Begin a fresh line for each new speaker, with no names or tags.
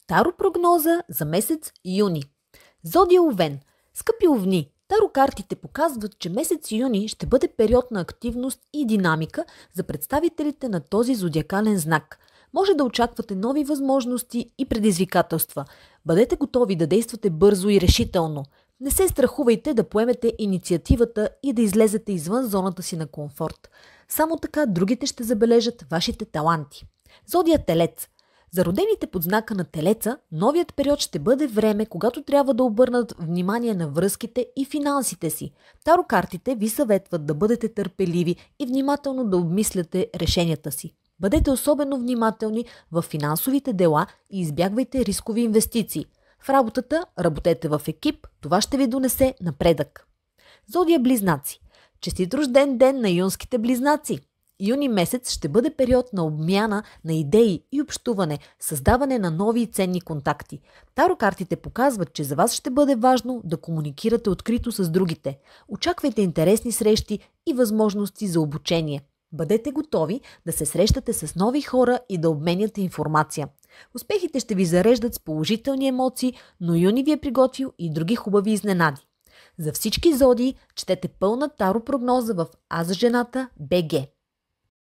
Таро прогноза за месец юни. Зодия Овен. Скъпи овни, таро картите показват, че месец юни ще бъде период на активност и динамика за представителите на този зодиакален знак. Може да очаквате нови възможности и предизвикателства. Бъдете готови да действате бързо и решително. Не се страхувайте да поемете инициативата и да излезете извън зоната си на комфорт. Само така другите ще забележат вашите таланти. Зодия Телец. За родените под знака на Телеца, новият период ще бъде време, когато трябва да обърнат внимание на връзките и финансите си. Таро картите ви съветват да бъдете търпеливи и внимателно да обмисляте решенията си. Бъдете особено внимателни в финансовите дела и избягвайте рискови инвестиции. В работата работете в екип, това ще ви донесе напредък. Зодия Близнаци. Честит рожден ден на юнските близнаци! Юни месец ще бъде период на обмяна на идеи и общуване, създаване на нови и ценни контакти. Таро картите показват, че за вас ще бъде важно да комуникирате открито с другите. Очаквайте интересни срещи и възможности за обучение. Бъдете готови да се срещате с нови хора и да обменяте информация. Успехите ще ви зареждат с положителни емоции, но юни ви е приготвил и други хубави изненади. За всички зодии четете пълна таро прогноза в Аз за жената БГ.